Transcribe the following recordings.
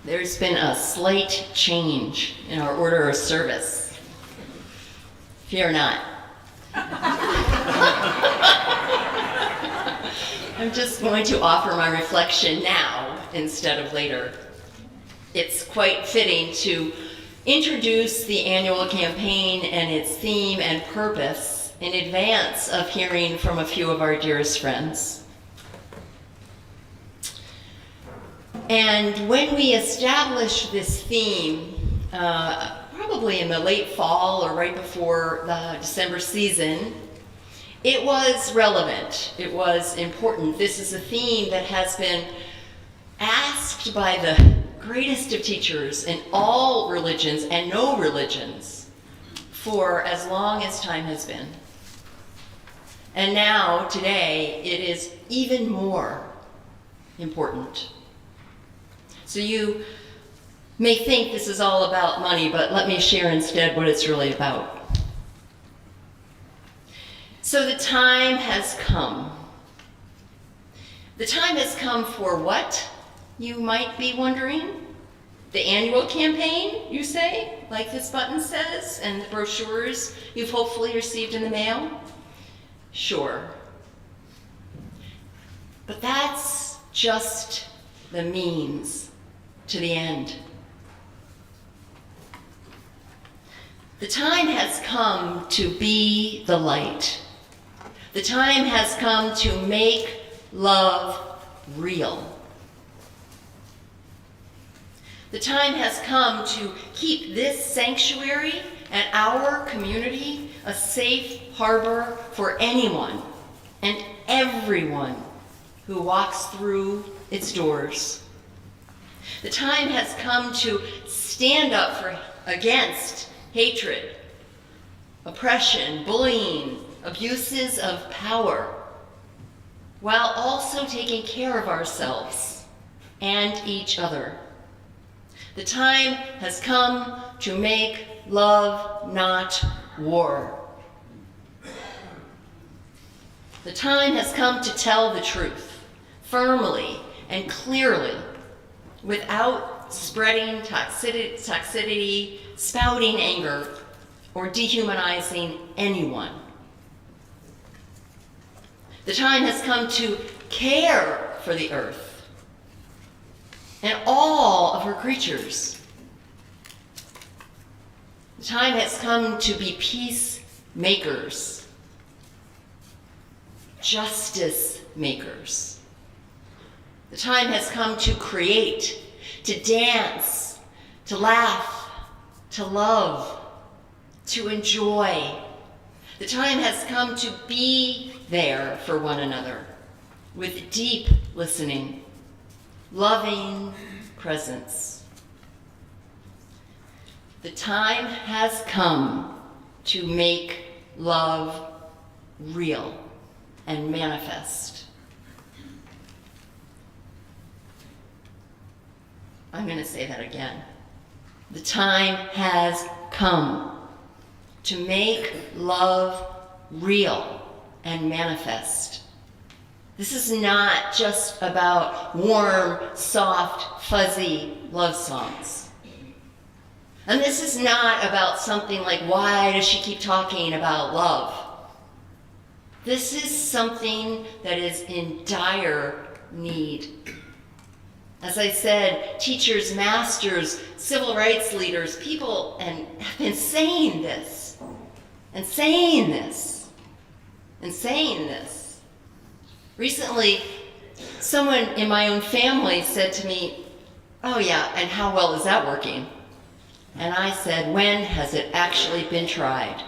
There's been a slight change in our order of service. Fear not. I'm just going to offer my reflection now instead of later. It's quite fitting to introduce the annual campaign and its theme and purpose in advance of hearing from a few of our dearest friends. And when we established this theme, probably in the late fall or right before the December season, it was relevant. It was important. This is a theme that has been asked by the greatest of teachers in all religions and no religions for as long as time has been. And now, today, it is even more important. So you may think this is all about money, but let me share instead what it's really about. So the time has come. The time has come for what, you might be wondering? The annual campaign, you say, like this button says, and the brochures you've hopefully received in the mail? Sure. But that's just the means to the end. The time has come to be the light. The time has come to make love real. The time has come to keep this sanctuary and our community a safe harbor for anyone and everyone who walks through its doors. The time has come to stand up against hatred, oppression, bullying, abuses of power, while also taking care of ourselves and each other. The time has come to make love, not war. The time has come to tell the truth, firmly and clearly, without spreading toxicity, spouting anger, or dehumanizing anyone. The time has come to care for the earth and all of her creatures. The time has come to be peacemakers, justice makers. The time has come to create, to dance, to laugh, to love, to enjoy. The time has come to be there for one another with deep listening, loving presence. The time has come to make love real and manifest. I'm going to say that again. The time has come to make love real and manifest. This is not just about warm, soft, fuzzy love songs. And this is not about something like, why does she keep talking about love? This is something that is in dire need. As I said, teachers, masters, civil rights leaders, people have been saying this, and saying this, and saying this. Recently, someone in my own family said to me, "Oh yeah, and how well is that working?" And I said, "When has it actually been tried?"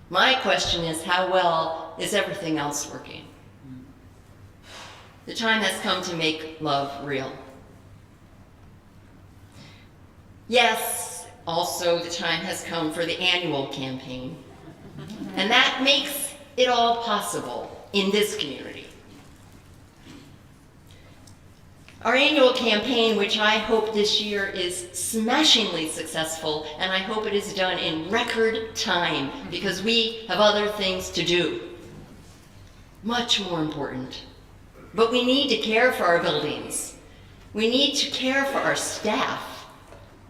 My question is, how well is everything else working? The time has come to make love real. Yes, also the time has come for the annual campaign. And that makes it all possible in this community. Our annual campaign, which I hope this year is smashingly successful, and I hope it is done in record time, because we have other things to do. Much more important. But we need to care for our buildings We need to care for our staff.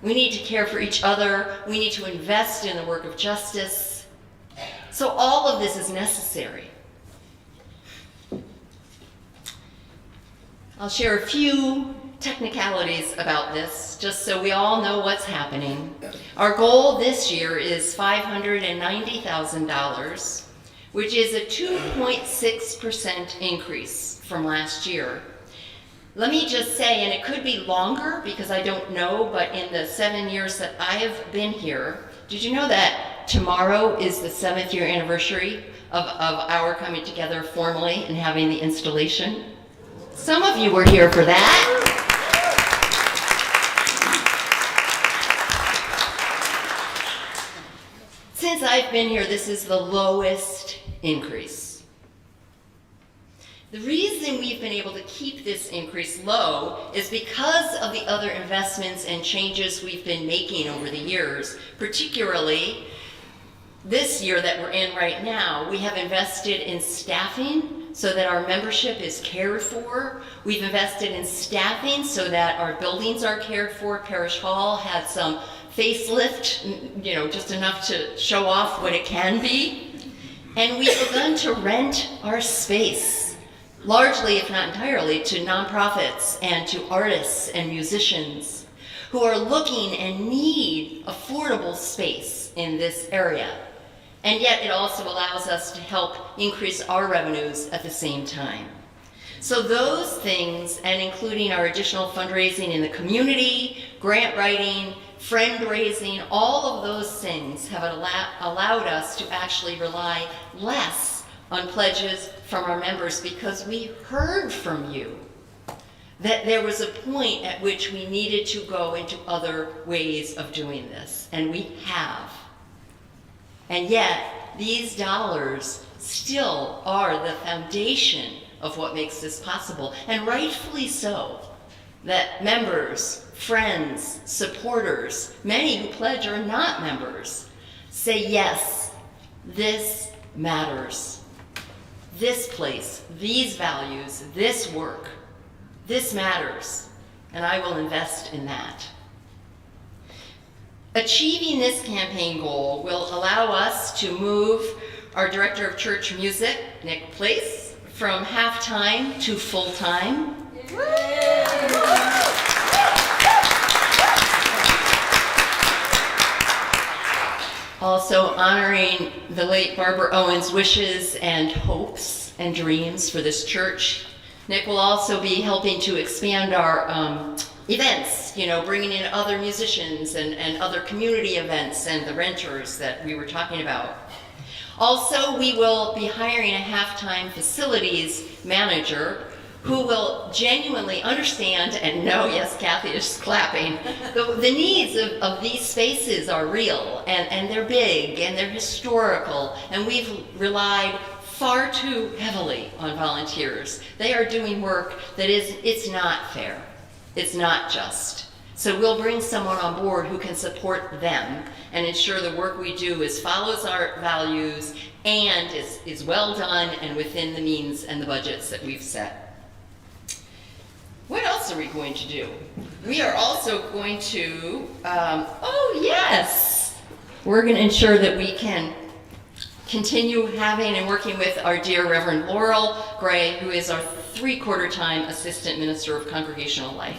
We need to care for each other. We need to invest in the work of justice. So all of this is necessary. I'll share a few technicalities about this, just so we all know what's happening. Our goal this year is $590,000, which is a 2.6% increase from last year. Let me just say, and it could be longer because I don't know, but in the 7 years that I have been here, did you know that tomorrow is the 7th year anniversary of our coming together formally and having the installation? Some of you were here for that. Since I've been here, this is the lowest increase. The reason we've been able to keep this increase low is because of the other investments and changes we've been making over the years. Particularly this year that we're in right now, we have invested in staffing so that our membership is cared for. We've invested in staffing so that our buildings are cared for. Parish Hall had some facelift, just enough to show off what it can be. And we've begun to rent our space, largely, if not entirely, to nonprofits and to artists and musicians who are looking and need affordable space in this area. And yet it also allows us to help increase our revenues at the same time. So those things, and including our additional fundraising in the community, grant writing, friend raising, all of those things have allowed us to actually rely less on pledges from our members, because we heard from you that there was a point at which we needed to go into other ways of doing this, and we have. And yet, these dollars still are the foundation of what makes this possible, and rightfully so, that members, friends, supporters, many who pledge are not members, say, yes, this matters. This place, these values, this work, this matters, and I will invest in that. Achieving this campaign goal will allow us to move our Director of Church Music, Nick Place, from half-time to full-time. Also honoring the late Barbara Owen's wishes and hopes and dreams for this church. Nick will also be helping to expand our events, bringing in other musicians and other community events and the renters that we were talking about. Also, we will be hiring a half-time facilities manager who will genuinely understand and know, yes, Kathy is clapping, the needs of these spaces are real, and they're big, and they're historical, and we've relied far too heavily on volunteers. They are doing work that it's not fair. It's not just. So we'll bring someone on board who can support them and ensure the work we do follows our values and is well done and within the means and the budgets that we've set. What else are we going to do? We are also going to, we're going to ensure that we can continue having and working with our dear Reverend Laurel Gray, who is our 3/4 time Assistant Minister of Congregational Life.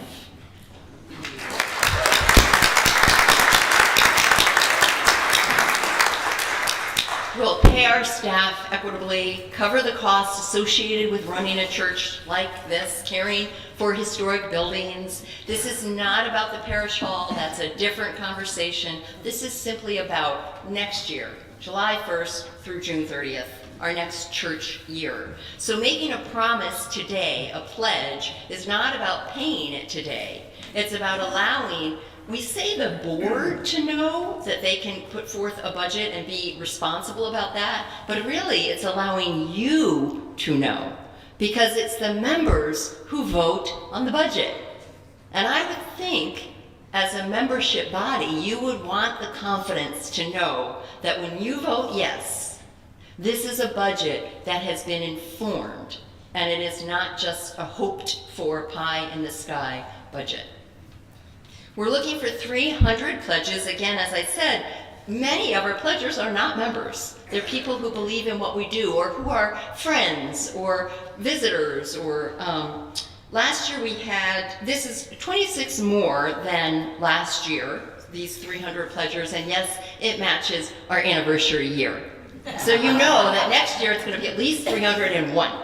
We'll pay our staff equitably, cover the costs associated with running a church like this, caring for historic buildings. This is not about the parish hall. That's a different conversation. This is simply about next year, July 1st through June 30th, our next church year. So making a promise today, a pledge, is not about paying it today. It's about allowing, we say, the board to know that they can put forth a budget and be responsible about that, but really it's allowing you to know, because it's the members who vote on the budget. And I would think, as a membership body, you would want the confidence to know that when you vote yes, this is a budget that has been informed and it is not just a hoped-for pie-in-the-sky budget. We're looking for 300 pledges. Again, as I said, many of our pledgers are not members. They're people who believe in what we do, or who are friends, or visitors, or last year we had, this is 26 more than last year, these 300 pledgers, and yes, it matches our anniversary year. So you know that next year it's going to be at least 301.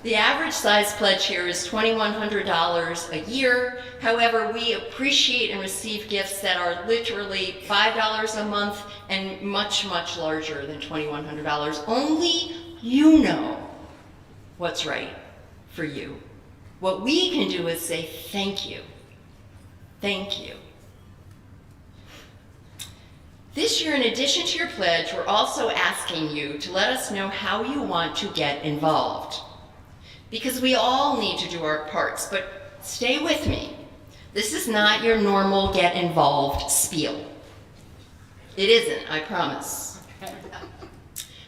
The average size pledge here is $2,100 a year. However, we appreciate and receive gifts that are literally $5 a month and much, much larger than $2,100. Only you know what's right for you. What we can do is say thank you. Thank you. This year, in addition to your pledge, we're also asking you to let us know how you want to get involved. Because we all need to do our parts, but stay with me. This is not your normal get involved spiel. It isn't, I promise.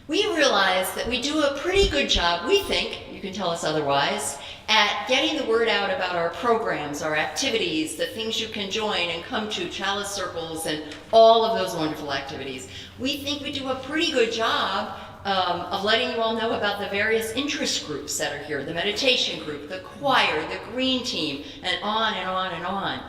We realize that we do a pretty good job, we think, you can tell us otherwise, at getting the word out about our programs, our activities, the things you can join and come to, chalice circles, and all of those wonderful activities. We think we do a pretty good job of letting you all know about the various interest groups that are here, the meditation group, the choir, the green team, and on and on and on.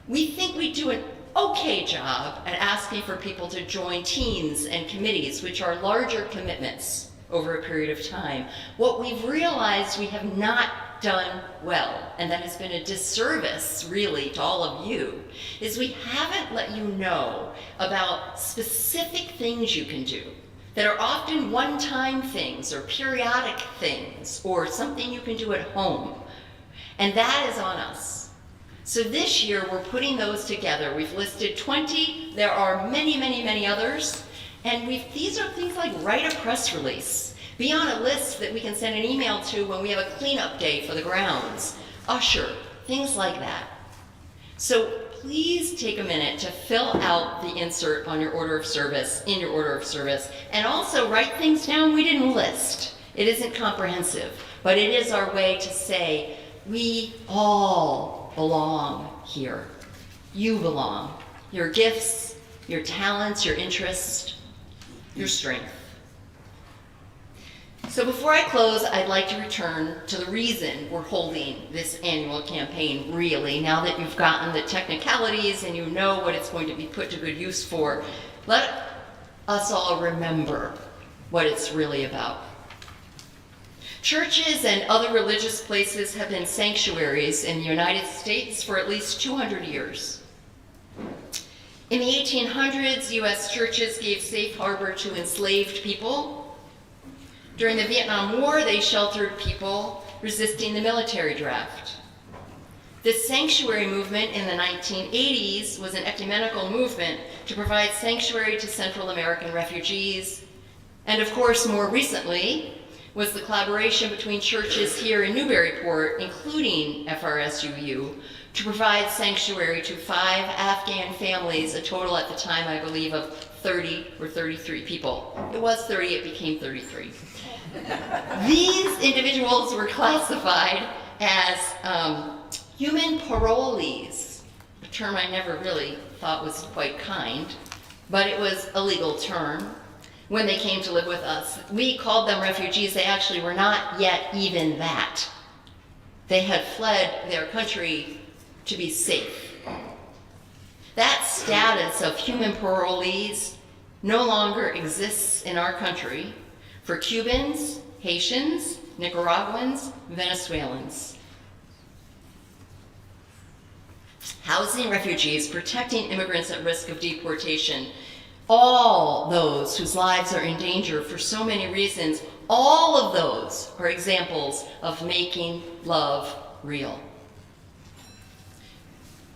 We think we do an okay job at asking for people to join teams and committees, which are larger commitments over a period of time. What we've realized we have not done well, and that has been a disservice really to all of you, is we haven't let you know about specific things you can do that are often one-time things or periodic things or something you can do at home. And that is on us. So this year we're putting those together. We've listed 20. There are many, many, many others. And these are things like write a press release, be on a list that we can send an email to when we have a cleanup day for the grounds, usher, things like that. So please take a minute to fill out the insert on your order of service, in your order of service, and also write things down we didn't list. It isn't comprehensive, but it is our way to say, we all belong here. You belong. Your gifts, your talents, your interests, your strength. So before I close, I'd like to return to the reason we're holding this annual campaign, really. Now that you've gotten the technicalities and you know what it's going to be put to good use for, let us all remember what it's really about. Churches and other religious places have been sanctuaries in the United States for at least 200 years. In the 1800s, U.S. churches gave safe harbor to enslaved people. During the Vietnam War, they sheltered people resisting the military draft. The sanctuary movement in the 1980s was an ecumenical movement to provide sanctuary to Central American refugees. And of course, more recently, was the collaboration between churches here in Newburyport, including FRSUU, to provide sanctuary to 5 Afghan families, a total at the time, I believe, of 30 or 33 people. It was 30, it became 33. These individuals were classified as human parolees, a term I never really thought was quite kind, but it was a legal term when they came to live with us. We called them refugees. They actually were not yet even that. They had fled their country to be safe. That status of human parolees no longer exists in our country for Cubans, Haitians, Nicaraguans, Venezuelans. Housing refugees, protecting immigrants at risk of deportation, all those whose lives are in danger for so many reasons, all of those are examples of making love real.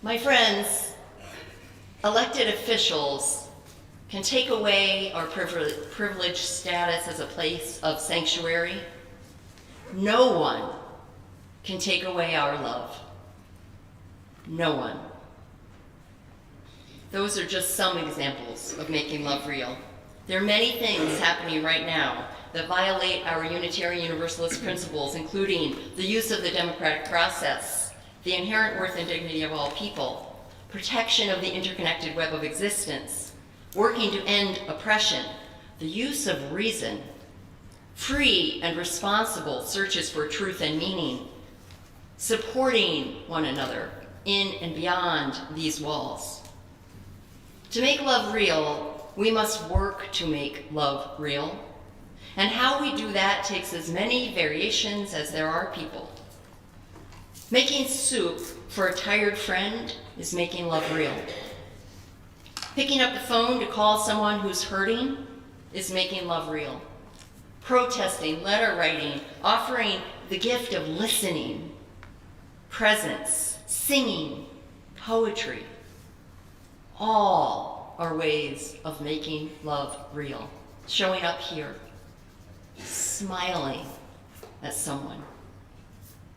My friends, elected officials can take away our privileged status as a place of sanctuary. No one can take away our love. No one. Those are just some examples of making love real. There are many things happening right now that violate our Unitarian Universalist principles, including the use of the democratic process, the inherent worth and dignity of all people, protection of the interconnected web of existence, working to end oppression, the use of reason, free and responsible searches for truth and meaning, supporting one another in and beyond these walls. To make love real, we must work to make love real. And how we do that takes as many variations as there are people. Making soup for a tired friend is making love real. Picking up the phone to call someone who's hurting is making love real. Protesting, letter writing, offering the gift of listening, presence, singing, poetry, all are ways of making love real. Showing up here, smiling at someone,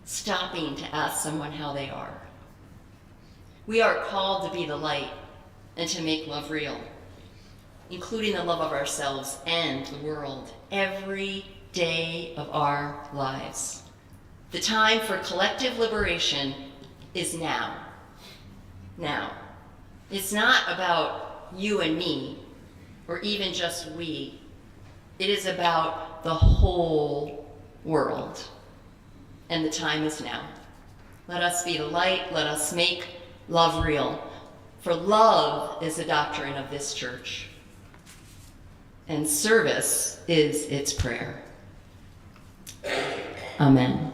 stopping to ask someone how they are. We are called to be the light and to make love real, including the love of ourselves and the world, every day of our lives. The time for collective liberation is now. Now. It's not about you and me, or even just we. It is about the whole world. And the time is now. Let us be the light. Let us make love real. For love is the doctrine of this church, and service is its prayer. Amen.